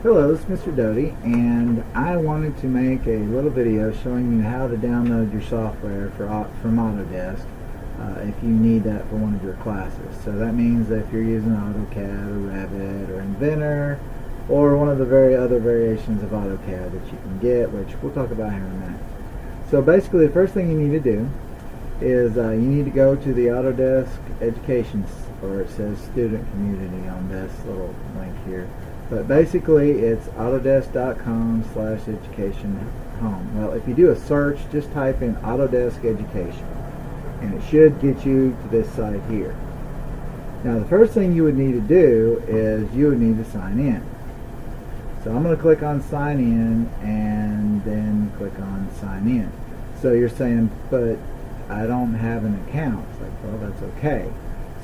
Hello, this is Mr. Doty, and I wanted to make a little video showing you how to download your software from Autodesk if you need that for one of your classes. So that means that if you're using AutoCAD or Revit or Inventor or one of the other variations of AutoCAD that you can get, which we'll talk about here in a minute. So basically the first thing you need to do is you need to go to the Autodesk Education, or it says Student Community on this little link here. But basically it's autodesk.com/education home. Well, if you do a search, just type in Autodesk Education and it should get you to this site here. Now the first thing you would need to do is you would need to sign in. So I'm going to click on sign in and then click on sign in. So you're saying, but I don't have an account. It's like, well, that's okay.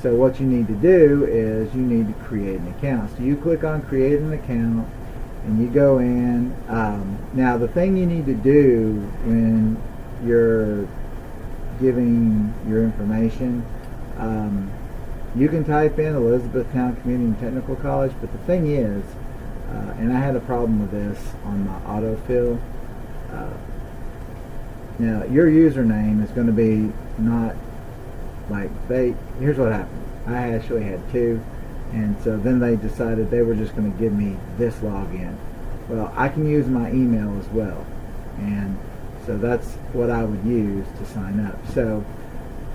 So what you need to do is you need to create an account. So you click on create an account and you go in. Now the thing you need to do when you're giving your information, you can type in Elizabethtown Community and Technical College, but the thing is, and I had a problem with this on my autofill, now your username is going to be not like here's what happened. I actually had two, and so then they decided they were just going to give me this login. Well, I can use my email as well, and so that's what I would use to sign up. So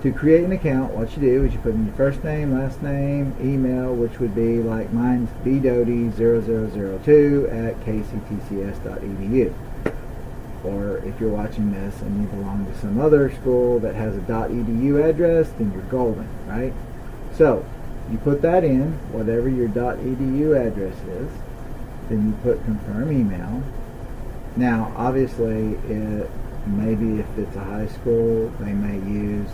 to create an account, what you do is you put in your first name, last name, email, which would be like mine's bdoty0002@kctcs.edu. Or if you're watching this and you belong to some other school that has a .edu address, then you're golden, right? So you put that in, whatever your .edu address is, then you put confirm email. Now obviously maybe if it's a high school, they may use,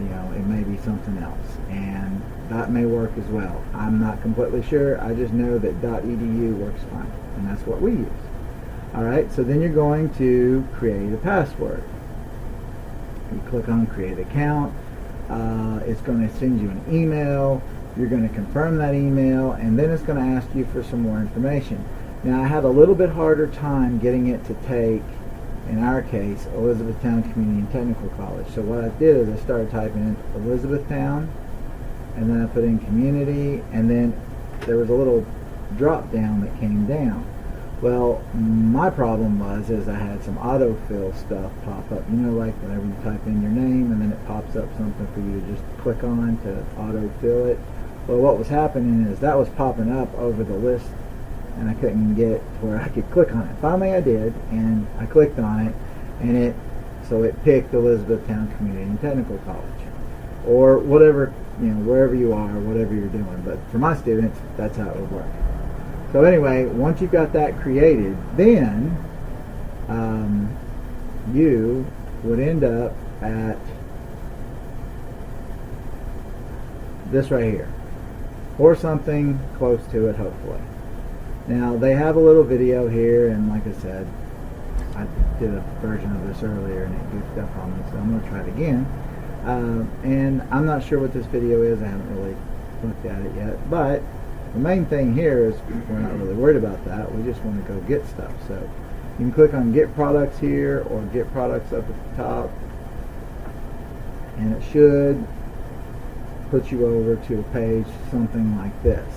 it may be something else, and that may work as well. I'm not completely sure. I just know that .edu works fine, and that's what we use. Alright, so then you're going to create a password. You click on create account. It's going to send you an email. You're going to confirm that email, and then it's going to ask you for some more information. Now I had a little bit harder time getting it to take, in our case, Elizabethtown Community and Technical College. So what I did is I started typing in Elizabethtown, and then I put in community, and then there was a little drop down that came down. Well, my problem was I had some autofill stuff pop up. Like whenever you type in your name and then it pops up something for you to just click on to autofill it. Well, what was happening is that was popping up over the list and I couldn't get to where I could click on it. Finally I did, and I clicked on it, and it picked Elizabethtown Community and Technical College. Or whatever, wherever you are, whatever you're doing. But for my students, that's how it would work. So anyway, once you've got that created, then you would end up at this right here, or something close to it, hopefully. Now they have a little video here, and like I said, I did a version of this earlier and it goofed up on me, so I'm going to try it again. And I'm not sure what this video is. I haven't really looked at it yet, but the main thing here is we're not really worried about that. We just want to go get stuff. So you can click on get products here, or get products up at the top, and it should put you over to a page something like this.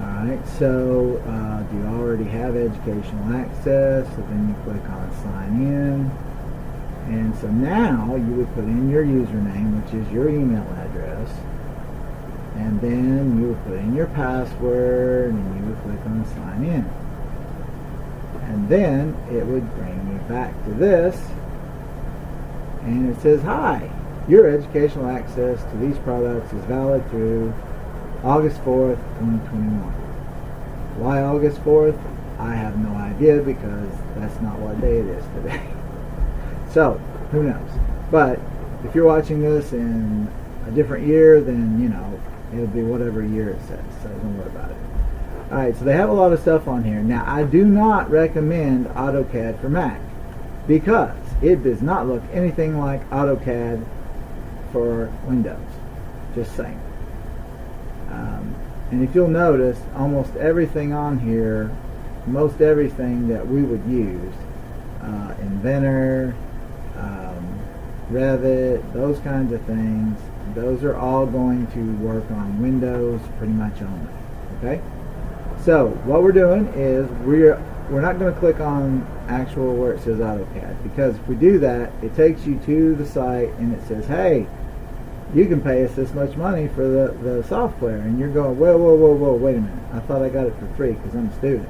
Alright, so do you already have educational access? So then you click on sign in, and so now you would put in your username, which is your email address, and then you would put in your password and you would click on sign in, and then it would bring you back to this, and it says, hi, your educational access to these products is valid through August 4th, 2021. Why August 4th? I have no idea, because that's not what day it is today. So, who knows? But if you're watching this in a different year, then, it'll be whatever year it says, so don't worry about it. Alright, so they have a lot of stuff on here. Now, I do not recommend AutoCAD for Mac, because it does not look anything like AutoCAD for Windows. Just saying. And if you'll notice, almost everything on here, most everything that we would use, Inventor, Revit, those kinds of things, those are all going to work on Windows pretty much only. Okay? So what we're doing is we're not going to click on actual where it says AutoCAD, because if we do that, it takes you to the site and it says, hey, you can pay us this much money for the software, and you're going, whoa, wait a minute, I thought I got it for free because I'm a student.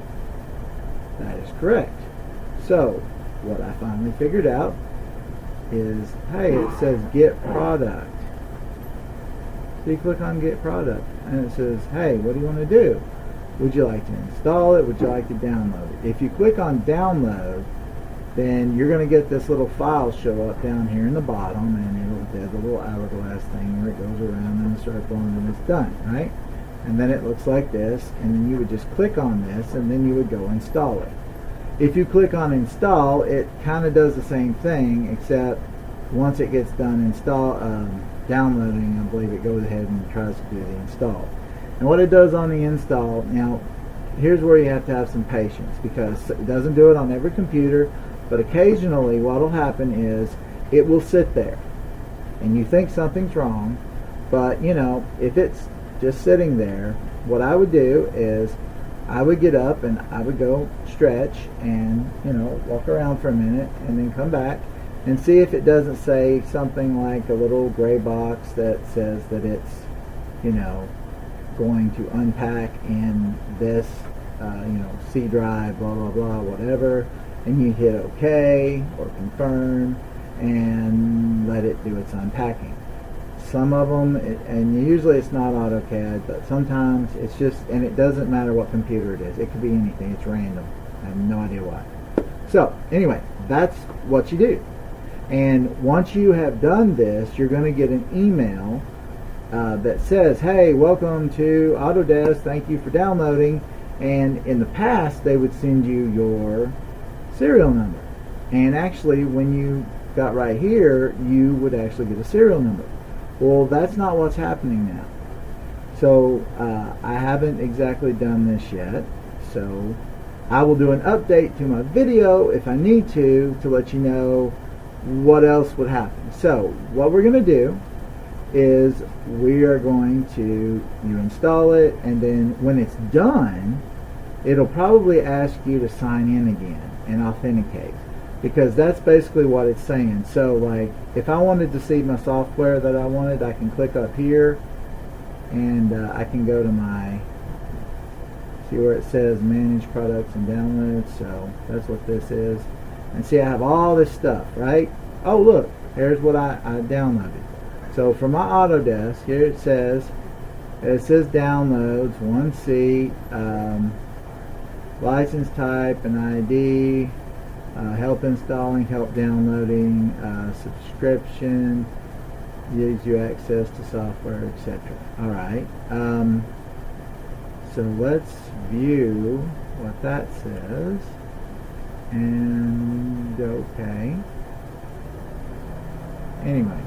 That is correct. So what I finally figured out is, hey, it says get product. So you click on get product and it says, hey, what do you want to do? Would you like to install it? Would you like to download it? If you click on download, then you're going to get this little file show up down here in the bottom, and there's a little hourglass thing where it goes around in a circle and then it's done, right? And then it looks like this, and then you would just click on this and then you would go install it. If you click on install, it kind of does the same thing, except once it gets done downloading, I believe it goes ahead and tries to do the install. And what it does on the install, now here's where you have to have some patience, because it doesn't do it on every computer, but occasionally what will happen is it will sit there and you think something's wrong, but you know, if it's just sitting there, what I would do is I would get up and I would go stretch and, you know, walk around for a minute and then come back and see if it doesn't say something like a little gray box that says that it's, you know, going to unpack in this, C drive, blah, blah, blah, whatever, and you hit OK or confirm and let it do its unpacking. Some of them, and usually it's not AutoCAD, but sometimes it's just, and it doesn't matter what computer it is. It could be anything. It's random. I have no idea why. So anyway, that's what you do. And once you have done this, you're going to get an email that says, hey, welcome to Autodesk. Thank you for downloading. And in the past, they would send you your serial number. And actually, when you got right here, you would actually get a serial number. Well, that's not what's happening now. So I haven't exactly done this yet. So I will do an update to my video if I need to let you know what else would happen. So what we're going to do is we are going to, you install it, and then when it's done, it'll probably ask you to sign in again and authenticate, because that's basically what it's saying. So like if I wanted to see my software that I wanted, I can click up here and I can go to my, see where it says manage products and downloads. So that's what this is, and see I have all this stuff, right? Oh look, here's what I downloaded. So for my Autodesk, here it says downloads 1C, license type and ID, help installing, help downloading, subscription, gives you access to software, etc. Alright, so let's view what that says, and okay. Anyway,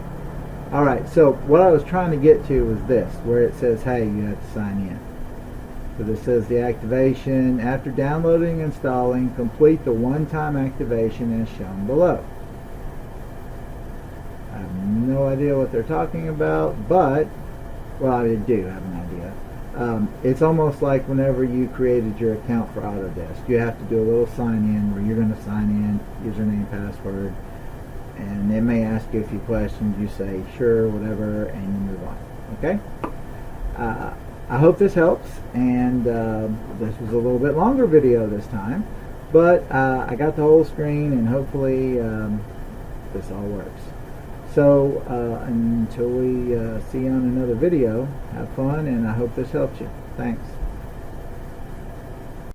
alright, so what I was trying to get to was this, where it says, hey, you have to sign in. So this says the activation. After downloading and installing, complete the one-time activation as shown below. I have no idea what they're talking about, but, well, I do have an idea. It's almost like whenever you created your account for Autodesk. You have to do a little sign-in where you're going to sign in, username, password, and they may ask you a few questions. You say sure, whatever, and you move on. Okay? I hope this helps, and this was a little bit longer video this time, but I got the whole screen, and hopefully this all works. So until we see you on another video, have fun, and I hope this helps you. Thanks.